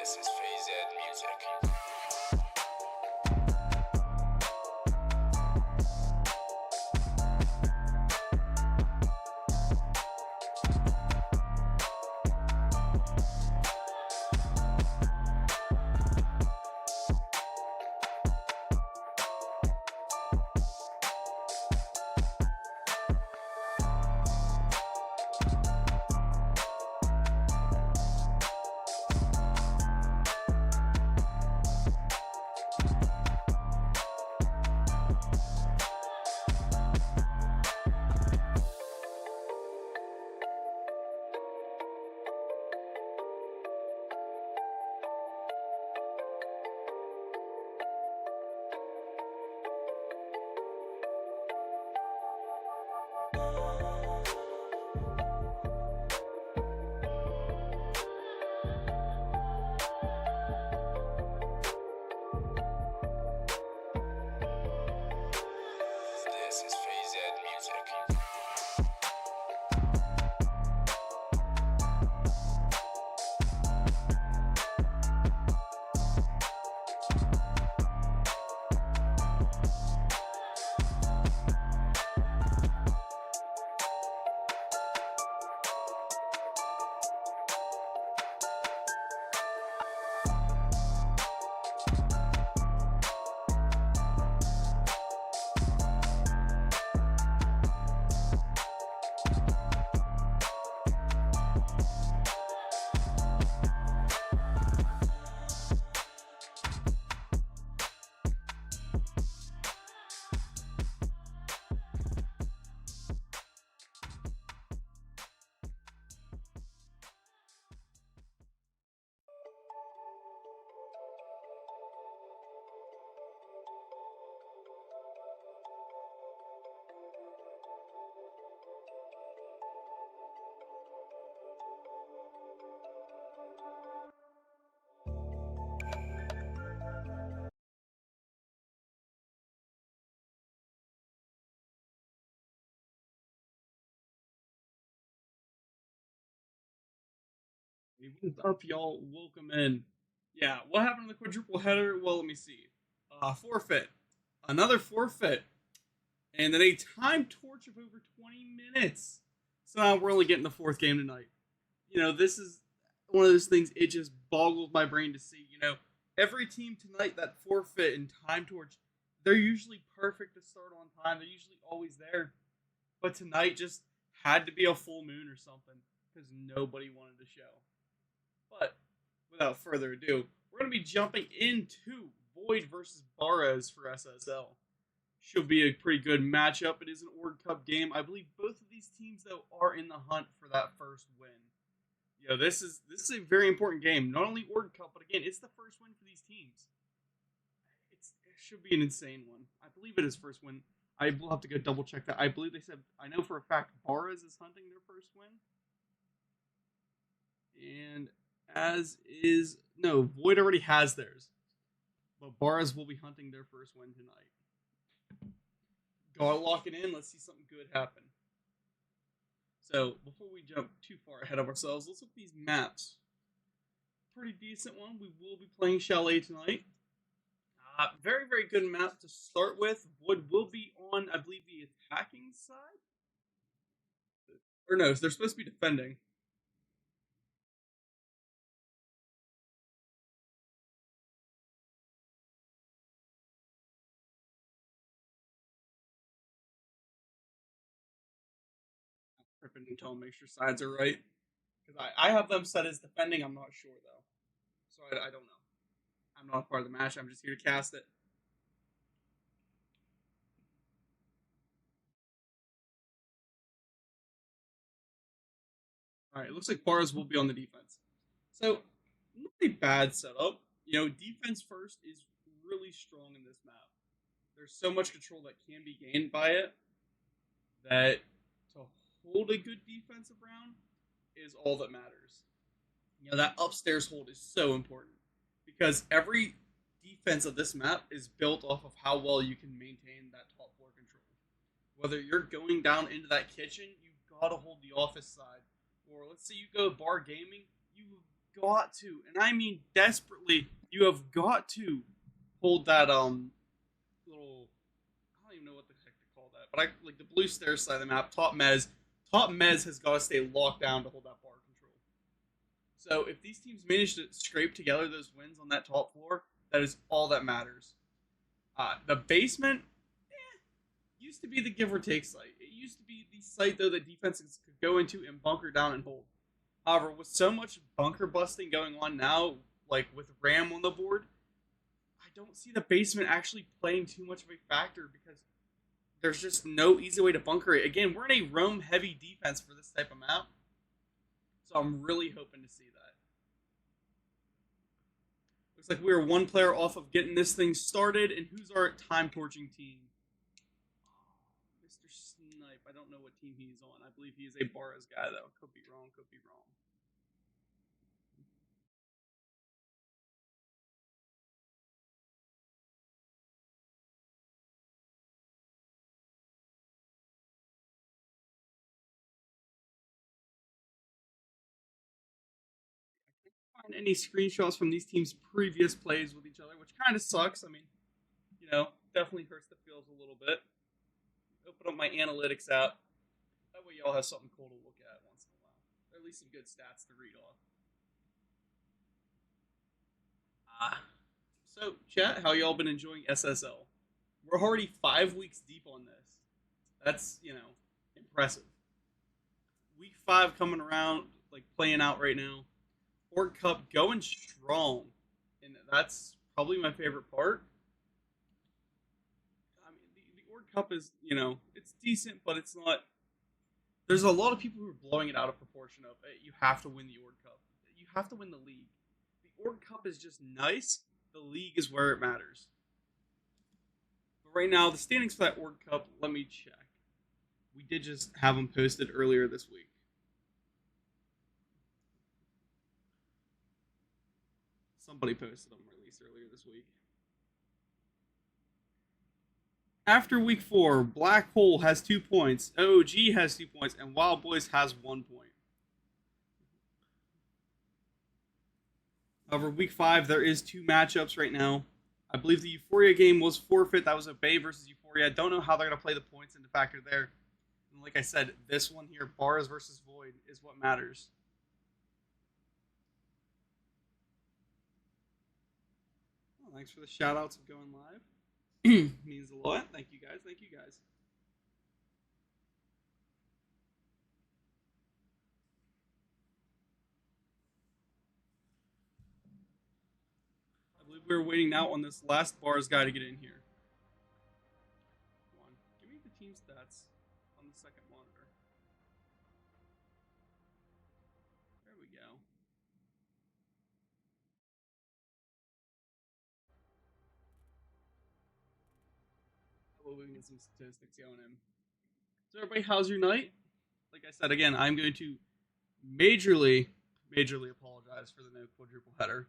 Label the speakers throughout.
Speaker 1: This is Phase Ed Music. This is Phase Ed Music.
Speaker 2: What's up, y'all? Welcome in. Yeah, what happened in the quadruple header? Well, let me see. Forfeit. Another forfeit. And then a time torch of over 20 minutes. So now we're only getting the fourth game tonight. This is one of those things, it just boggles my brain to see. Every team tonight that forfeit and time torch, they're usually perfect to start on time. They're usually always there. But tonight just had to be a full moon or something because nobody wanted to show. But without further ado, we're going to be jumping into Void versus Barres for SSL. Should be a pretty good matchup. It is an Org Cup game. I believe both of these teams, though, are in the hunt for that first win. This is a very important game. Not only Org Cup, but again, it's the first win for these teams. It should be an insane one. I believe it is first win. I will have to go double check that. I believe they said, I know for a fact, Barres is hunting their first win. And Void already has theirs. But Barres will be hunting their first win tonight. Gotta lock it in. Let's see something good happen. So, before we jump too far ahead of ourselves, let's look at these maps. Pretty decent one. We will be playing Chalet tonight. Very, very good map to start with. Void will be on, I believe, the attacking side. Or no, they're supposed to be defending. open until I make sure sides are right. Because I have them set as defending. I'm not sure though, so I don't know. I'm not part of the match. I'm just here to cast it. All right, it looks like Bars will be on the defense. So, not a bad setup. You know, defense first is really strong in this map. There's so much control that can be gained by it that to hold a good defensive round is all that matters. You know, that upstairs hold is so important because every defense of this map is built off of how well you can maintain that top floor control. Whether you're going down into that kitchen, you've got to hold the office side. Or let's say you go bar gaming, you've got to, and I mean desperately, you have got to hold that little, I don't even know what the heck to call that, but I like the blue stairs side of the map, top mez. Top mez has got to stay locked down to hold that bar control. So if these teams manage to scrape together those wins on that top floor, that is all that matters. The basement used to be the give or take site. It used to be the site though that defenses could go into and bunker down and hold. However, with so much bunker busting going on now, like with Ram on the board, I don't see the basement actually playing too much of a factor because there's just no easy way to bunker it. Again, we're in a roam heavy defense for this type of map, so I'm really hoping to see that. Looks like we're one player off of getting this thing started, and who's our time torching team? Mr. Snipe. I don't know what team he's on. I believe he is a Barras guy, though. Could be wrong. Could be wrong. Find any screenshots from these teams' previous plays with each other, which kind of sucks. I mean, you know, definitely hurts the feels a little bit. Open up my analytics app. That way, y'all have something cool to look at once in a while, or at least some good stats to read off. So, chat, how y'all been enjoying SSL? We're already 5 weeks deep on this. That's impressive. Week 5 coming around, like playing out right now. Org Cup going strong, and that's probably my favorite part. I mean, the Org Cup is it's decent, but it's not. There's a lot of people who are blowing it out of proportion. Of you have to win the Org Cup. You have to win the league. The Org Cup is just nice. The league is where it matters. But right now, the standings for that Org Cup, let me check. We did just have them posted earlier this week. Somebody posted them released earlier this week. After week 4, Black Hole has 2 points, OG has 2 points, and Wild Boys has 1 point. However, week 5, there is 2 matchups right now. I believe the Euphoria game was forfeit. That was a Bay versus Euphoria. Don't know how they're going to play the points into factor there. And like I said, this one here, Bars versus Void, is what matters. Well, thanks for the shout outs of going live. Means a lot. Thank you guys. Thank you guys. I believe we're waiting now on this last Bars guy to get in here. Come on. Give me the team stats on the second monitor. There we go. Well, we can get some statistics going in. So, everybody, how's your night? Like I said, again, I'm going to majorly apologize for the no quadruple header.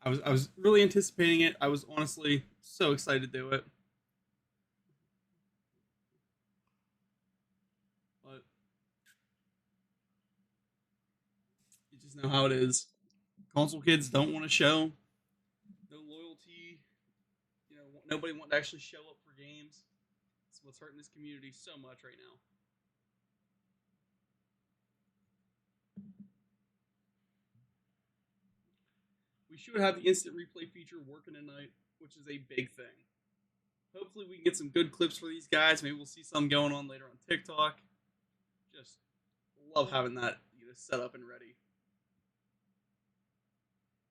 Speaker 2: I was really anticipating it. I was honestly so excited to do it. But you just know how it is. Console kids don't want to show. No loyalty. Nobody wanting to actually show up for games. It's what's hurting this community so much right now. We should have the instant replay feature working tonight, which is a big thing. Hopefully, we can get some good clips for these guys. Maybe we'll see some going on later on TikTok. Just love having that set up and ready.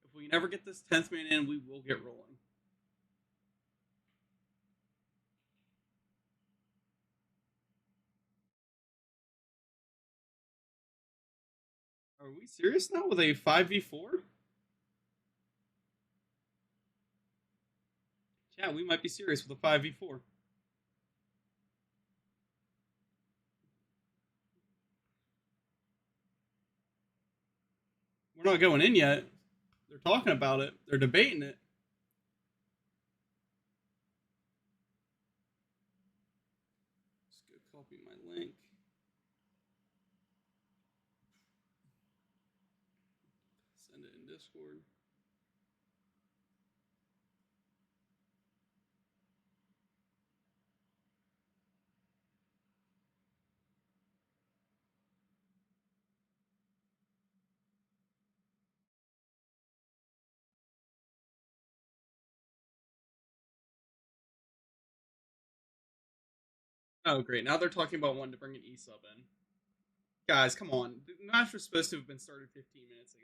Speaker 2: If we never get this 10th man in, we will get rolling. Are we serious now with a 5v4? Yeah, we might be serious with a 5v4. We're not going in yet. They're talking about it. They're debating it. Just go copy my link. Send it in Discord. Oh, great. Now they're talking about wanting to bring an E sub in. Guys, come on. The match was supposed to have been started 15 minutes ago.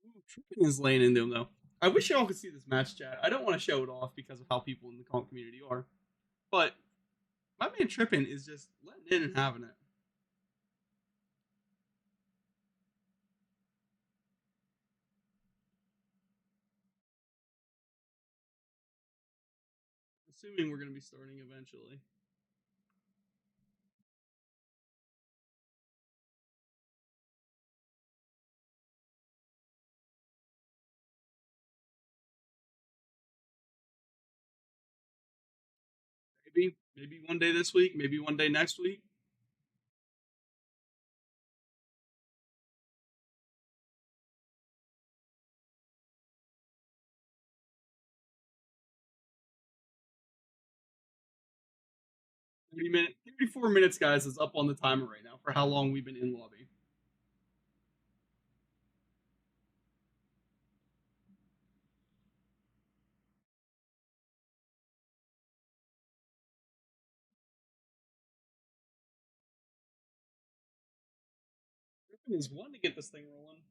Speaker 2: Ooh, Trippin is laying into him, though. I wish y'all could see this match chat. I don't want to show it off because of how people in the comp community are. But my man Trippin is just letting in and having it. Assuming we're going to be starting eventually. Maybe one day this week, maybe one day next week. Minutes, 34 minutes, guys, is up on the timer right now for how long we've been in lobby. Griffin is one to get this thing rolling.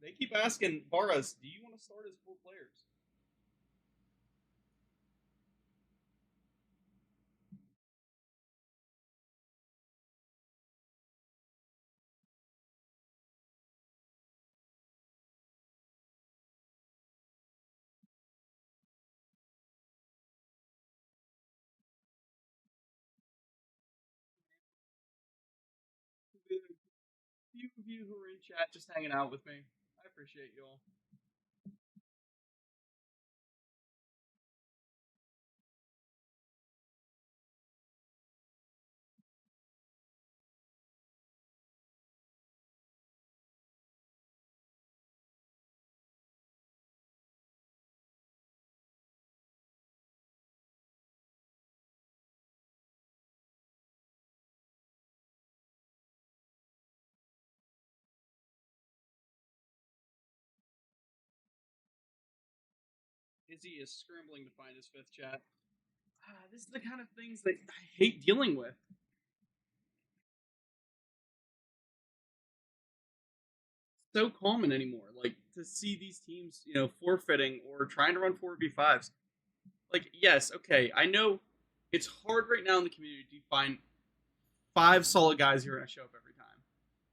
Speaker 2: They keep asking Varas, do you want to start as 4 players? The few of you who are in chat just hanging out with me, I appreciate y'all. Izzy is scrambling to find his 5th chat. This is the kind of things that I hate dealing with. So common anymore. Like to see these teams, forfeiting or trying to run 4v5s. Like, yes, okay, I know it's hard right now in the community to find 5 solid guys who are going to show up every time.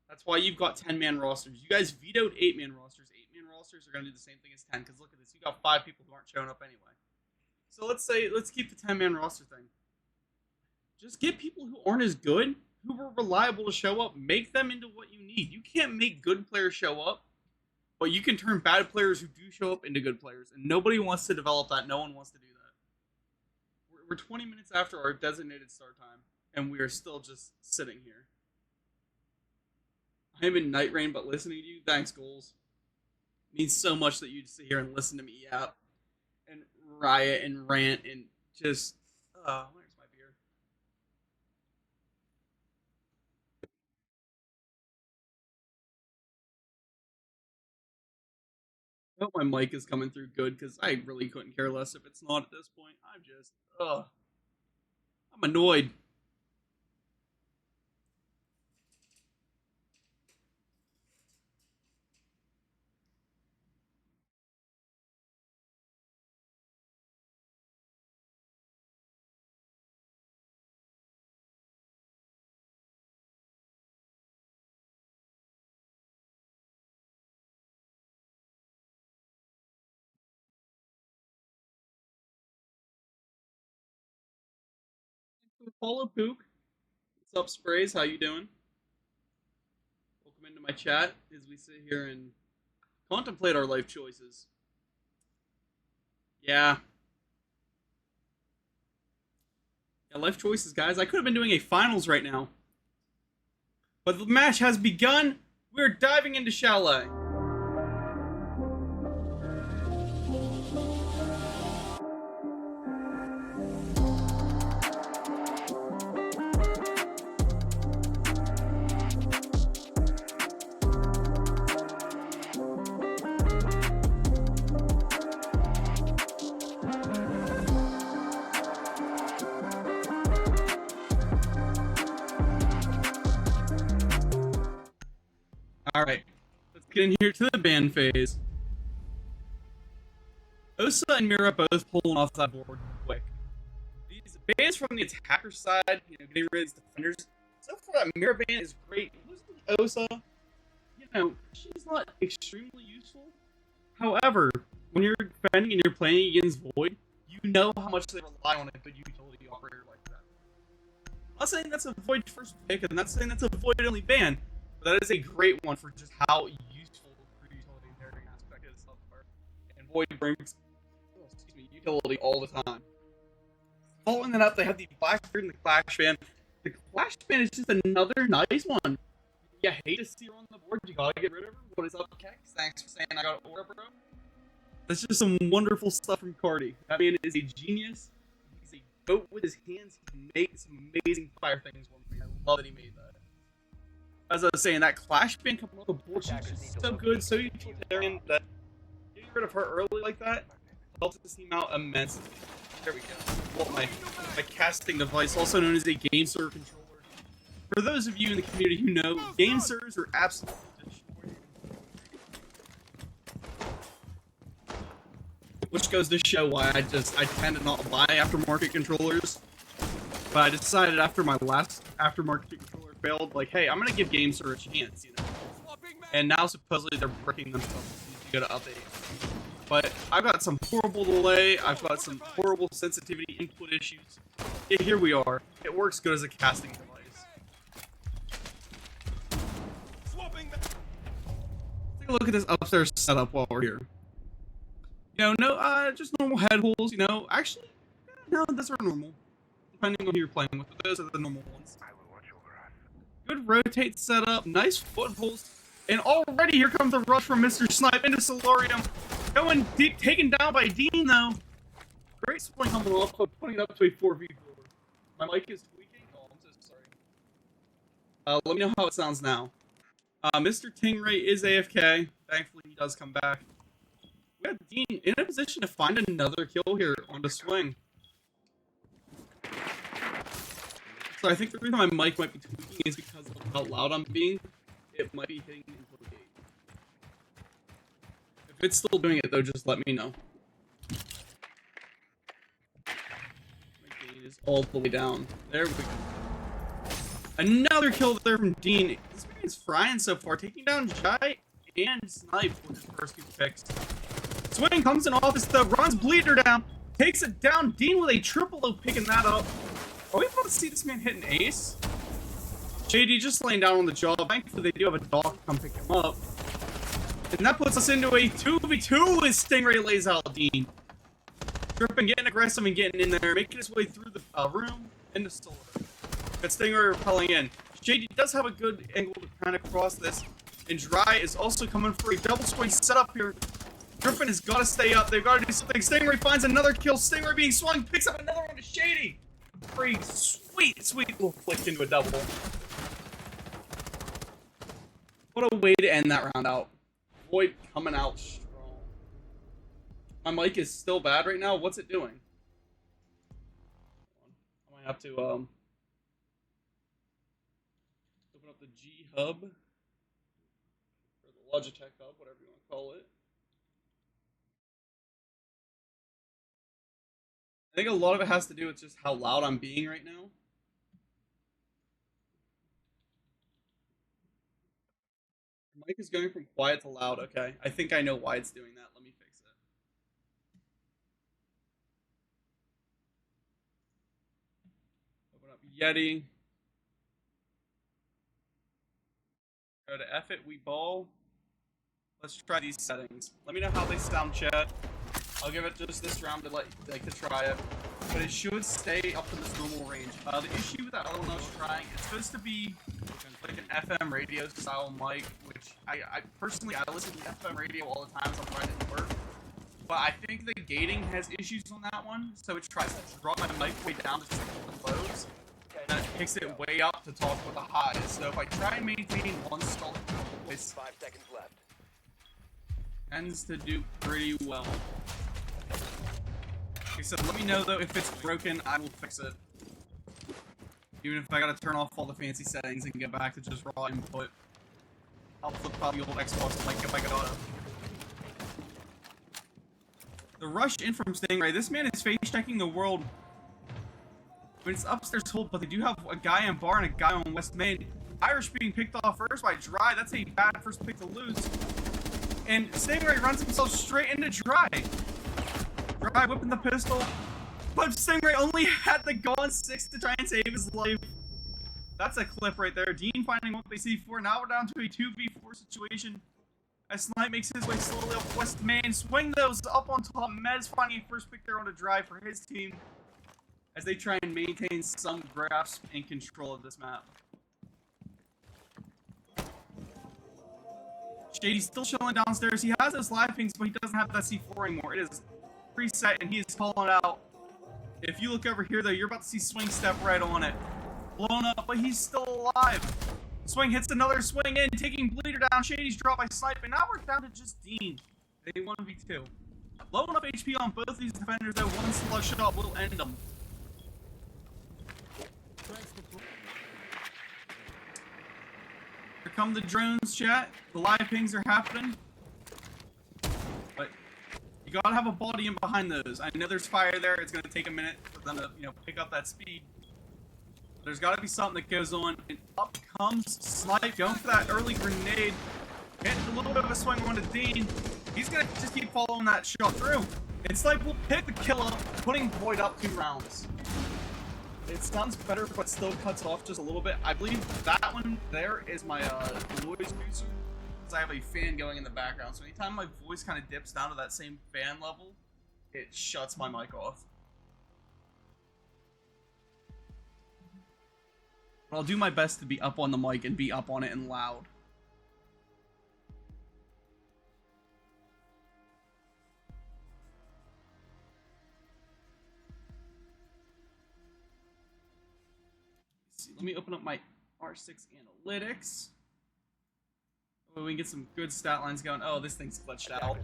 Speaker 2: That's why you've got 10-man rosters. You guys vetoed 8-man rosters. 8-man rosters are going to do the same thing as 10. Because look at this, you got 5 people who aren't showing up anyway. So let's keep the 10-man roster thing. Just get people who aren't as good, who are reliable to show up. Make them into what you need. You can't make good players show up, but you can turn bad players who do show up into good players. And nobody wants to develop that. No one wants to do that. We're 20 minutes after our designated start time, and we are still just sitting here. I'm in night rain, but listening to you, thanks, goals. It means so much that you sit here and listen to me yap and riot and rant and just. Where's my beer? I hope my mic is coming through good because I really couldn't care less if it's not at this point. I'm annoyed. Follow Pook. What's up, Sprays? How you doing? Welcome into my chat as we sit here and contemplate our life choices. Yeah. Yeah, life choices, guys. I could have been doing a finals right now. But the match has begun. We're diving into Chalet. Alright, let's get in here to the ban phase. Osa and Mira both pulling off that board quick. These bans from the attacker side, getting rid of the defenders. So far, that Mira ban is great. Losing Osa, she's not extremely useful. However, when you're defending and you're playing against Void, you know how much they rely on a good utility operator like that. I'm not saying that's a Void first pick, and I'm not saying that's a Void only ban. That is a great one for just how useful the utilitarian aspect is of her. And Void brings utility all the time. Following that up, they have the Blackbeard and the Clash Band. The Clash Band is just another nice one. You hate to see her on the board, you gotta get rid of her. What is up, Kex? Thanks for saying I got an aura, bro. That's just some wonderful stuff from Cardi. That man is a genius. He's a goat with his hands. He makes some amazing fire things for me. I love that he made that. As I was saying, that Clash Band coming off the board, she's just so good, so utilitarian that getting rid of her early like that helps this team out immensely. There we go. Well, my casting device, also known as a game server controller. For those of you in the community who know, game servers are absolutely destroying. Which goes to show why I tend to not buy aftermarket controllers. But I decided after my last aftermarket controller failed, like, hey, I'm gonna give game server a chance, And now supposedly they're breaking themselves to get an update. But I've got some horrible delay, I've got some horrible sensitivity input issues. Yeah, here we are. It works good as a casting device. Take a look at this upstairs setup while we're here. Just normal head holes, Actually, no, those are normal. Depending on who you're playing with, but those are the normal ones. Good rotate setup, nice footholds, and already here comes the rush from Mr. Snipe into Solarium. Going deep, taken down by Dean, though. Great swing coming off, but putting it up to a 4v4. My mic is tweaking. Oh, I'm so sorry. Let me know how it sounds now. Mr. Tingray is AFK. Thankfully, he does come back. We have Dean in a position to find another kill here on the swing. So I think the reason my mic might be tweaking is because of how loud I'm being. It might be hitting into the gate. If it's still doing it though, just let me know. My gain is all the way down. There we go. Another kill there from Dean. This man is frying so far, taking down Jai and Snipe with his first two picks. Swing comes in office though, runs Bleeder down, takes it down. Dean with a triple O picking that up. Are we able to see this man hit an ace? JD just laying down on the job. Thankfully, they do have a dog to come pick him up. And that puts us into a 2v2 as Stingray lays out Dean. Dripping, getting aggressive and getting in there, making his way through the room into Solar. Got Stingray repelling in. JD does have a good angle to kind of cross this. And Dry is also coming for a double swing setup here. Griffin has got to stay up. They've got to do something. Stingray finds another kill. Stingray being swung, picks up another one to Shady. Pretty sweet little flick into a double. What a way to end that round out. Void coming out strong. My mic is still bad right now. What's it doing? I might have to open up the G Hub or the Logitech Hub, whatever you want to call it. I think a lot of it has to do with just how loud I'm being right now. The mic is going from quiet to loud. Okay, I think I know why it's doing that. Let me fix it. Open up Yeti. Go to F it, we ball. Let's try these settings. Let me know how they sound, chat. I'll give it just this round to to try it, but it should stay up to this normal range. The issue with that other one I was trying, it's supposed to be like an FM radio style mic, which I personally I listen to FM radio all the time, so I'm riding to work. But I think the gating has issues on that one, so it tries to drop my mic way down to the lows, and then it picks it way up to talk with the highs. So if I try and maintain one solid voice,
Speaker 3: 5 seconds left.
Speaker 2: tends to do pretty well. Okay, so let me know though if it's broken, I will fix it. Even if I gotta turn off all the fancy settings and get back to just raw input. I'll flip out the old Xbox mic if I got it. The rush in from Stingray. This man is face checking the world. But it's upstairs hold, but they do have a guy in bar and a guy on West Main. Irish being picked off first by Dry. That's a bad first pick to lose. And Stingray runs himself straight into Dry. Dry whipping the pistol. But Stingray only had the gun 6 to try and save his life. That's a clip right there. Dean finding what they see for. Now we're down to a 2v4 situation. As Snipe makes his way slowly up West Main. Swing those up on top. Mez finding a first pick there on a drive for his team. As they try and maintain some grasp and control of this map. Shady's still chilling downstairs. He has those live pings, but he doesn't have that C4 anymore. It is preset, and he is calling it out. If you look over here, though, you're about to see Swing step right on it. Blown up, but he's still alive. Swing hits another swing in, taking Bleeder down. Shady's dropped by Snipe, and now we're down to just Dean. They 1v2. Low enough HP on both these defenders, though. One slush shot will end them. Here come the drones, chat. The live pings are happening. But you gotta have a body in behind those. I know there's fire there. It's gonna take a minute for them to, pick up that speed. But there's gotta be something that goes on. And up comes Snipe, going for that early grenade. Getting a little bit of a swing onto Dean. He's gonna just keep following that shot through. And Snipe will pick the kill up, putting Void up 2 rounds. It sounds better, but still cuts off just a little bit. I believe that one there is my noise reducer, because I have a fan going in the background. So anytime my voice kind of dips down to that same fan level, it shuts my mic off. But I'll do my best to be up on the mic and be up on it and loud. Let me open up my R6 analytics. We can get some good stat lines going. Oh, this thing's glitched out.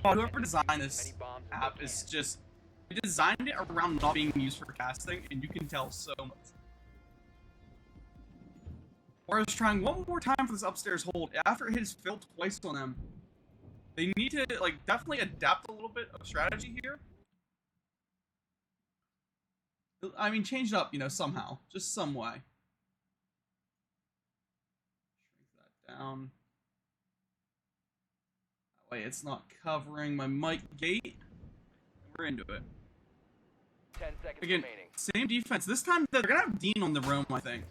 Speaker 2: God, whoever designed this app is just... They designed it around not being used for casting, and you can tell so much. Or I was trying one more time for this upstairs hold. After it has failed twice on them, they need to, definitely adapt a little bit of strategy here. I mean, change it up, somehow. Just some way. Shrink that down. That way it's not covering my mic gate. We're into it.
Speaker 3: 10 seconds
Speaker 2: Again,
Speaker 3: remaining.
Speaker 2: same defense. This time, they're going to have Dean on the roam, I think.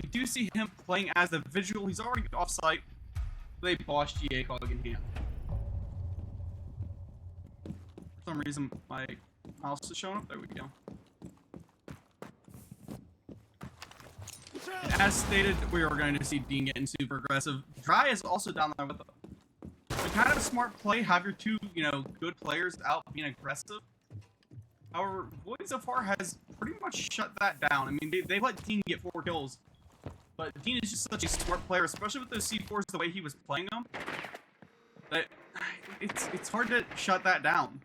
Speaker 2: We do see him playing as the Vigil. He's already off-site with a Bosch GA cog in hand. For some reason, my mouse is showing up. There we go. And as stated, we are going to see Dean getting super aggressive. Dry is also down there with them. But kind of a smart play, have your two, good players out being aggressive. However, Void so far has pretty much shut that down. I mean, they let Dean get 4 kills. But Dean is just such a smart player, especially with those C4s, the way he was playing them. That it's hard to shut that down.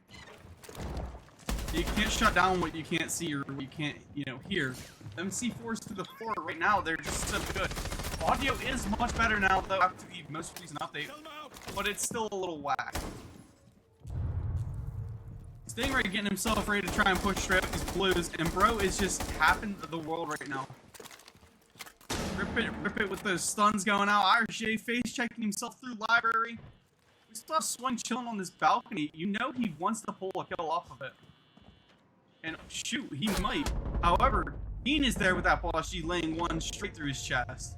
Speaker 2: You can't shut down what you can't see or what you can't, hear. Them C4s through the floor right now, they're just so good. Audio is much better now, though, after the most recent update, but it's still a little whack. Stingray getting himself ready to try and push straight up these blues, and bro is just halving the world right now. Rip it with those stuns going out. Irish J face checking himself through library. We still have Swing chilling on this balcony. You know he wants to pull a kill off of it. And shoot, he might. However, Dean is there with that boss G laying one straight through his chest.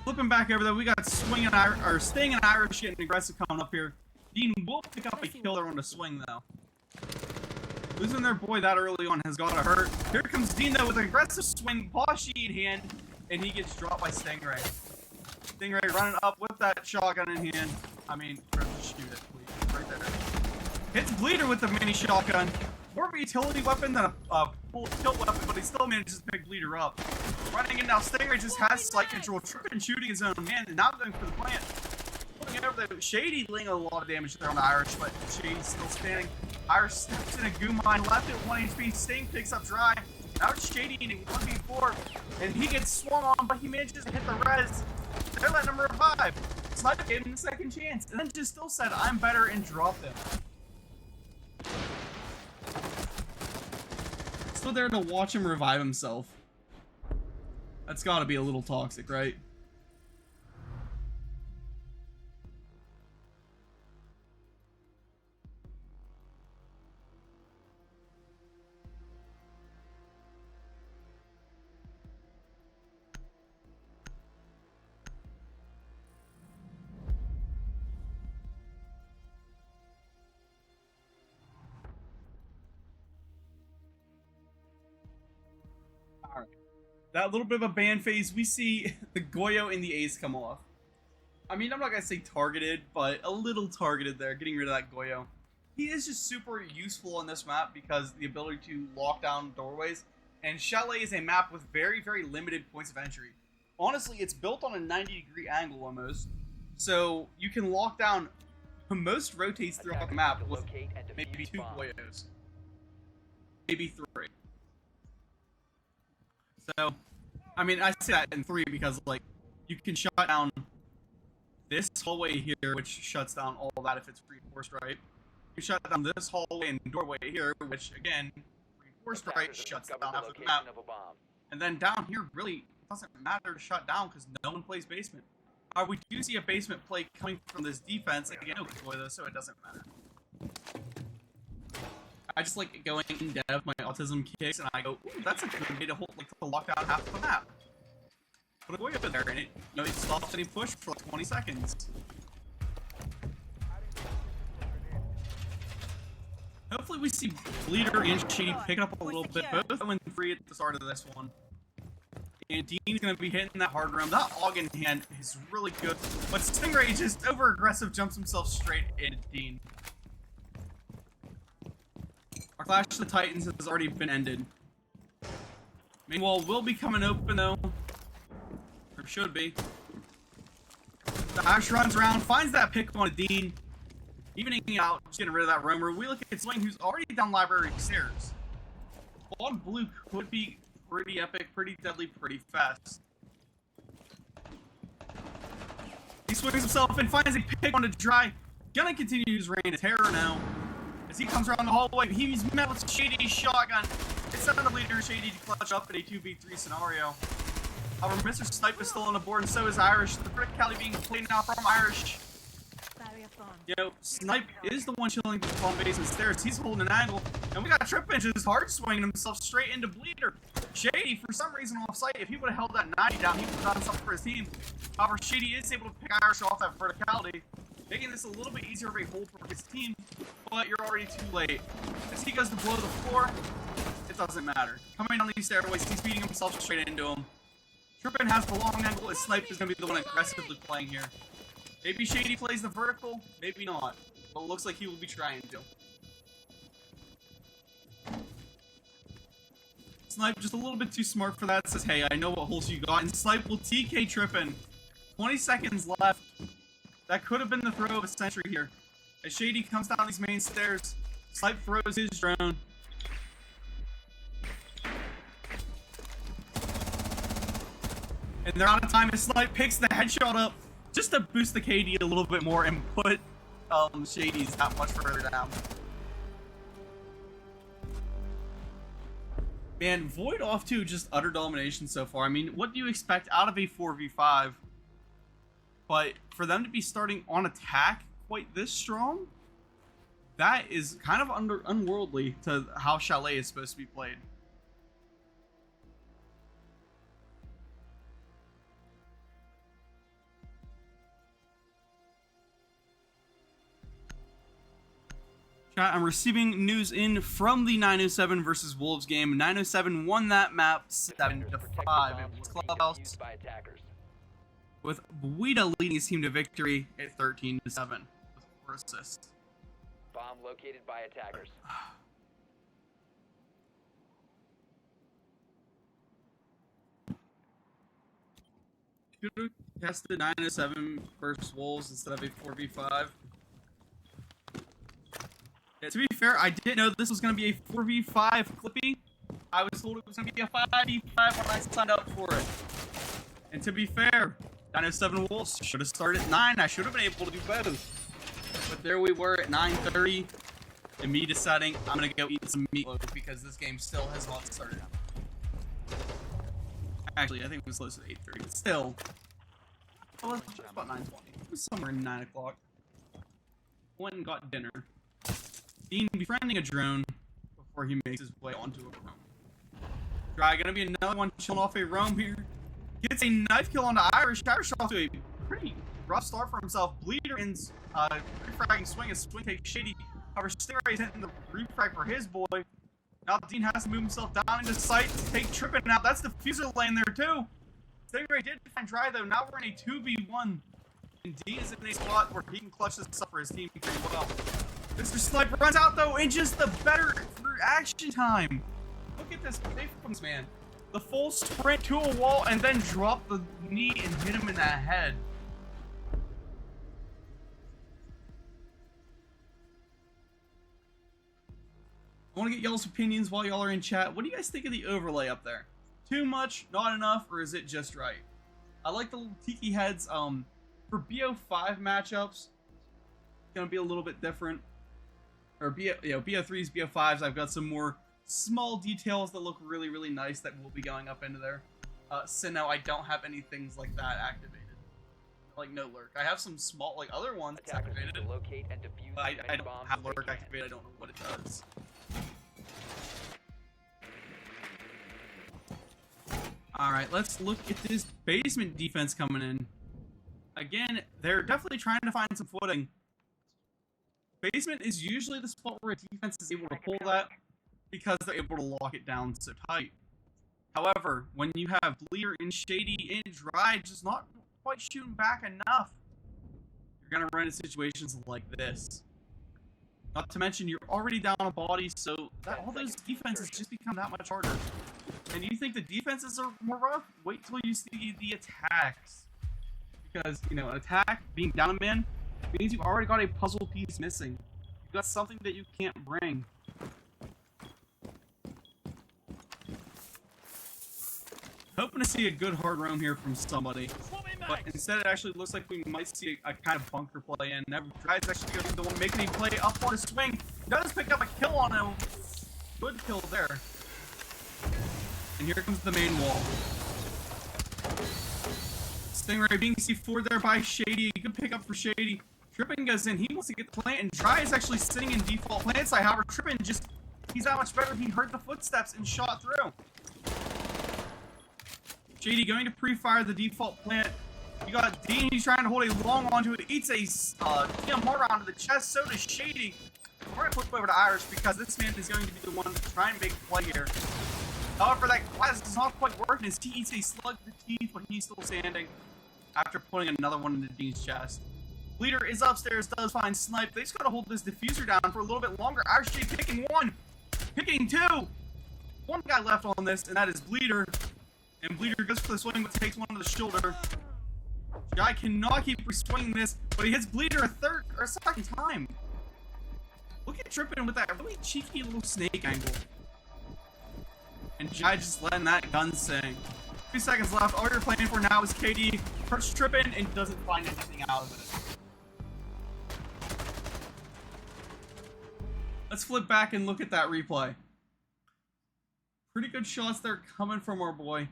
Speaker 2: Flipping back over though, we got Sting and Irish getting aggressive coming up here. Dean will pick up a kill there on the Swing though. Losing their boy that early on has gotta hurt. Here comes Dean though with an aggressive Swing, boss G in hand, and he gets dropped by Stingray. Stingray running up with that shotgun in hand. I mean, shoot it, please. Right there. Hits Bleeder with the mini shotgun. More of a utility weapon than a full kill weapon, but he still manages to pick Bleeder up. Running in now, Stingray just has sight control, tripping and shooting his own man, and now going for the plant. Looking over there, Shady laying a lot of damage there on the Irish, but Shady's still standing. Irish steps in a goo mine, left at 1 HP. Sting picks up Dry. Now it's Shady in 1v4, and he gets swung on, but he manages to hit the res. They're letting him revive. Sniper gave him the second chance, and then just still said, I'm better, and dropped him. Still there to watch him revive himself. That's gotta be a little toxic, right? Alright. That little bit of a ban phase, we see the Goyo and the Ace come off. I mean, I'm not gonna say targeted, but a little targeted there, getting rid of that Goyo. He is just super useful on this map because the ability to lock down doorways. And Chalet is a map with very, very limited points of entry. Honestly, it's built on a 90-degree angle almost. So you can lock down most rotates throughout the map with maybe 2 Goyos. Maybe 3. So, I mean, I say that in 3 because, like, you can shut down this hallway here, which shuts down all that if it's reinforced right. You shut down this hallway and doorway here, which, again, reinforced right shuts down half of the map. And then down here, really, doesn't matter to shut down because no one plays basement. We do see a basement play coming from this defense. Again, no boy though, so it doesn't matter. I just like going in depth, my autism kicks, and I go, ooh, that's a good way to hold, like, to lock down half the map. Put a boy up in there, and it stops any push for like 20 seconds. Hopefully we see Bleeder and Shady picking up a little bit. Both went 3 at the start of this one. And Dean's going to be hitting that hard room. That AUG in hand is really good. But Stingray just over-aggressive jumps himself straight into Dean. Our Clash of the Titans has already been ended. Meanwhile, will be coming open though. Or should be. The Ash runs around, finds that pick on a Dean. Evening out, just getting rid of that roamer. We look at Swing, who's already down library stairs. On blue could be pretty epic, pretty deadly, pretty fast. He swings himself and finds a pick on a Dry. Gonna continue his reign of terror now. As he comes around the hallway, he's met with Shady's shotgun. It's not the leader Shady to clutch up in a 2v3 scenario. However, Mr. Snipe is still on the board, and so is Irish. The criticality being played now from Irish. You know, Snipe is the one chilling the palm base and stairs. He's holding an angle, and we got Trip Benches hard swinging himself straight into Bleeder. Shady, for some reason off site, if he would have held that 90 down, he would have done something for his team. However, Shady is able to pick Irish off that verticality, making this a little bit easier of a hold for his team, but you're already too late. As he goes to blow the floor, it doesn't matter. Coming down these stairways, he's beating himself straight into him. Trippin has the long angle, his Snipe is going to be the one aggressively playing here. Maybe Shady plays the vertical, maybe not, but it looks like he will be trying to. Snipe just a little bit too smart for that. Says, hey, I know what holes you got. And Snipe will TK Trippin'. 20 seconds left. That could have been the throw of a century here. As Shady comes down these main stairs, Snipe throws his drone. And they're out of time, and Snipe picks the headshot up just to boost the KD a little bit more and put Shady's that much further down. Man, Void off to just utter domination so far. I mean, what do you expect out of a 4v5? But for them to be starting on attack quite this strong, that is kind of unworldly to how Chalet is supposed to be played. Chat, I'm receiving news in from the 907 versus Wolves game. 907 won that map 7-5. It was Clubhouse, with Buida leading his team to victory at 13-7 with 4 assists.
Speaker 3: Bomb located by attackers.
Speaker 2: Could have tested 907 versus Wolves instead of a 4v5. Yeah, to be fair, I didn't know this was going to be a 4v5 Clippy. I was told it was going to be a 5v5 when I signed up for it. And to be fair, 907 Wolves should have started at 9. I should have been able to do both. But there we were at 9:30, and me deciding I'm going to go eat some meatloaf because this game still has not started. Actually, I think it was close to 8:30, but still. Well, it was just about 9:20. It was somewhere in 9 o'clock. Went and got dinner. Dean befriending a drone before he makes his way onto a roam. Dry gonna be another one chilling off a roam here. Gets a knife kill onto Irish. Irish off to a pretty rough start for himself. Bleeder ends refragging swing as Swing takes Shady. However, Stingray's hitting the refrag for his boy. Now Dean has to move himself down into sight to take Trippin' out. That's the diffuser lane there too. Stingray did find Dry though. Now we're in a 2v1. And Dean is in a spot where he can clutch this up for his team pretty well. Mr. Sniper runs out though in just the better reaction time. Look at this play from this man. The full sprint to a wall and then drop the knee and hit him in the head. I want to get y'all's opinions while y'all are in chat. What do you guys think of the overlay up there? Too much, not enough, or is it just right? I like the little tiki heads. For BO5 matchups, it's gonna be a little bit different. Or BO3s, BO5s, I've got some more small details that look really, really nice that will be going up into there. Sinnoh, I don't have any things like that activated. Like no lurk. I have some small, like other ones activated.
Speaker 3: Locate and defuse
Speaker 2: But I don't
Speaker 3: bombs
Speaker 2: have
Speaker 3: they
Speaker 2: lurk
Speaker 3: can.
Speaker 2: activated. I don't know what it does. Alright, let's look at this basement defense coming in. Again, they're definitely trying to find some footing. Basement is usually the spot where a defense is able to pull that because they're able to lock it down so tight. However, when you have Bleeder and Shady and Dry just not quite shooting back enough, you're going to run into situations like this. Not to mention, you're already down a body, so all those defenses just become that much harder. And you think the defenses are more rough? Wait till you see the attacks. Because, you know, an attack, being down a man, means you've already got a puzzle piece missing. You've got something that you can't bring. Hoping to see a good hard roam here from somebody. But instead it actually looks like we might see a kind of bunker play in. Dry's actually going to be the one making a play up on the swing. Does pick up a kill on him. Good kill there. And here comes the main wall. Stingray being C4 there by Shady. Good pick up for Shady. Trippin goes in. He wants to get the plant, and Dry is actually sitting in default plant side. However, Trippin he's that much better. He heard the footsteps and shot through. Shady going to pre-fire the default plant. You got Dean. He's trying to hold a long onto it. Eats a DMR round to the chest. So does Shady. We're going to flip over to Irish because this man is going to be the one to try and make a play here. However, that glass is not quite working as he eats a slug to the teeth, but he's still standing after putting another one into Dean's chest. Leader is upstairs, does find Snipe. They just got to hold this diffuser down for a little bit longer. Irish J picking one, picking two. one guy left on this, and that is Bleeder. And Bleeder goes for the swing, but takes one to the shoulder. Guy cannot keep swinging this, but he hits Bleeder a second time. Look at Trippin with that really cheeky little snake angle. And Jai just letting that gun sing. 2 seconds left. All you're playing for now is KD hurts Trippin and doesn't find anything out of it. Let's flip back and look at that replay. Pretty good shots there coming from our boy.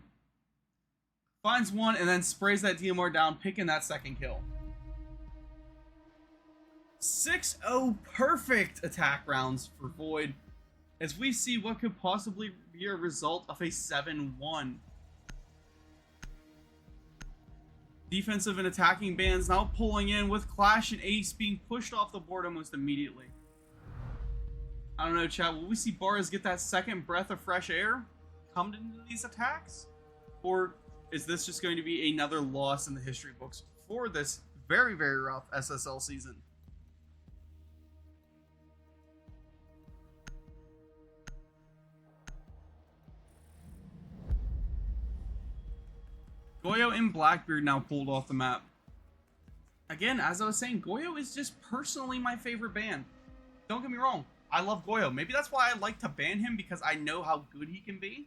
Speaker 2: Finds one and then sprays that DMR down, picking that second kill. 6-0 perfect attack rounds for Void, as we see what could possibly be a result of a 7-1. Defensive and attacking bands now pulling in, with Clash and Ace being pushed off the board almost immediately. I don't know, chat, will we see Barras get that second breath of fresh air come into these attacks? Or is this just going to be another loss in the history books for this very, very rough SSL season? Goyo and Blackbeard now pulled off the map. Again, as I was saying, Goyo is just personally my favorite band. Don't get me wrong, I love Goyo. Maybe that's why I like to ban him, because I know how good he can be.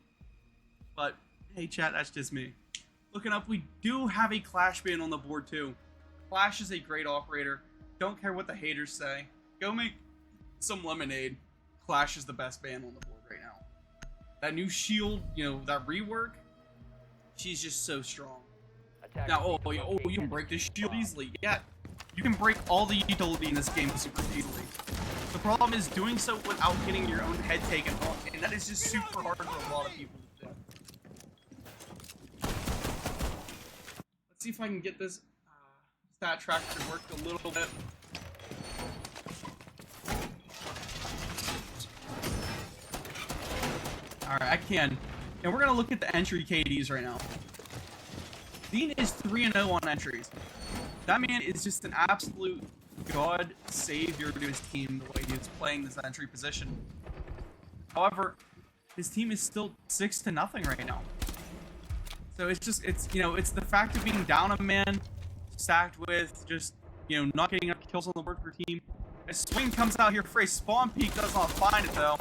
Speaker 2: But, hey chat, that's just me. Looking up, we do have a Clash ban on the board too. Clash is a great operator. Don't care what the haters say. Go make some lemonade. Clash is the best ban on the board right now. That new shield, you know, that rework, she's just so strong. Now, you can break this shield easily. Yeah, you can break all the utility in this game super easily. The problem is doing so without getting your own head taken off, and that is just super hard for a lot of people to do. Let's see if I can get this stat tracker to work a little bit. Alright, I can. And we're going to look at the entry KDs right now. Dean is 3-0 on entries. That man is just an absolute god savior to his team, the way he is playing this entry position. However, his team is still 6-0 right now. So it's the fact of being down a man, stacked with just, not getting enough kills on the board for team. A swing comes out here for a spawn peek, does not find it though.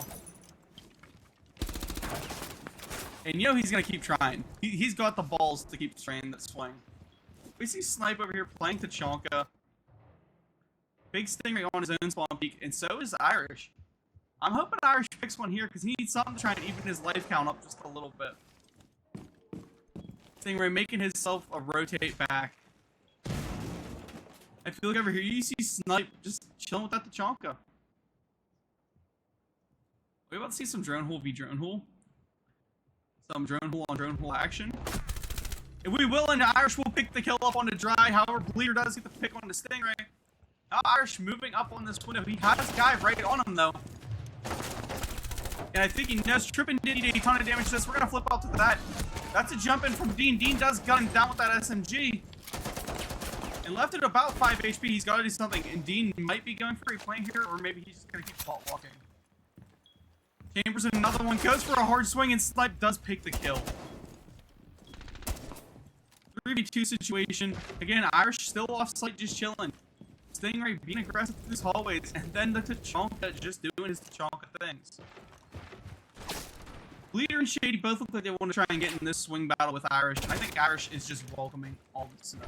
Speaker 2: And he's going to keep trying. He's got the balls to keep trying that swing. We see Snipe over here playing Tachanka. Big Stingray on his own spawn peak, and so is Irish. I'm hoping Irish picks one here because he needs something to try and even his life count up just a little bit. Stingray making himself a rotate back. If you look over here, you see Snipe just chilling with that Tachanka. We're about to see some drone hole v drone hole. Some drone hole on drone hole action. If we will, and Irish will pick the kill up on the dry. However, Bleeder does get the pick on the Stingray. Now Irish moving up on this window. He has a guy right on him though. And I think he knows Trippin did a ton of damage to this. We're gonna flip up to that. That's a jump in from Dean. Dean does gun him down with that SMG. And left at about 5 HP. He's gotta do something. And Dean might be going for a play here, or maybe he's just gonna keep fault walking. Chambers another one, goes for a hard swing, and Snipe does pick the kill. 3v2 situation. Again, Irish still off site, just chilling. Stingray being aggressive through these hallways, and then the Tachanka just doing his Tachanka things. Bleeder and Shady both look like they want to try and get in this swing battle with Irish, and I think Irish is just welcoming all this snow.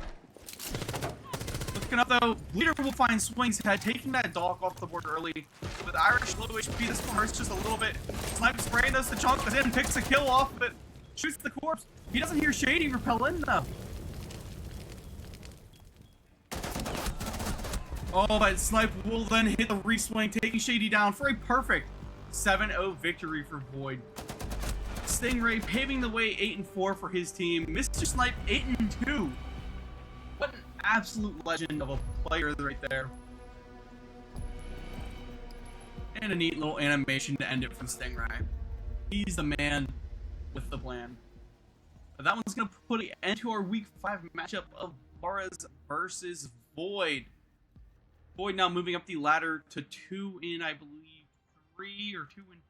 Speaker 2: Looking up though, Bleeder will find Swing's head, taking that dog off the board early. With Irish low HP, this one hurts just a little bit. Snipe spraying those Tachankas in, picks a kill off of it, shoots the corpse. He doesn't hear Shady repel in though. Oh, but Snipe will then hit the re-swing, taking Shady down for a perfect 7-0 victory for Void. Stingray paving the way 8-4 for his team. Mr. Snipe 8-2. What an absolute legend of a player right there. And a neat little animation to end it from Stingray. He's the man with the plan. But that one's going to put an end to our week 5 matchup of Barras versus Void. Void now moving up the ladder to 2 in, I believe, 3 or 2 in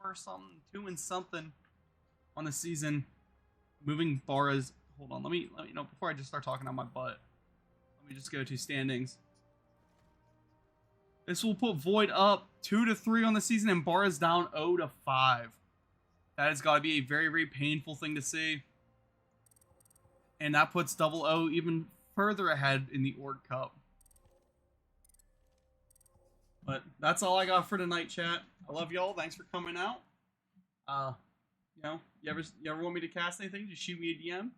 Speaker 2: 4 or something. 2 in something. on the season, moving Barra's. Hold on, let me know before I just start talking on my butt. Let me just go to standings. This will put Void up 2-3 on the season, and Barra's down 0-5. That has got to be a very, very painful thing to see. And that puts Double O even further ahead in the Org Cup. But that's all I got for tonight, chat. I love y'all. Thanks for coming out. You know, you ever want me to cast anything, just shoot me a DM.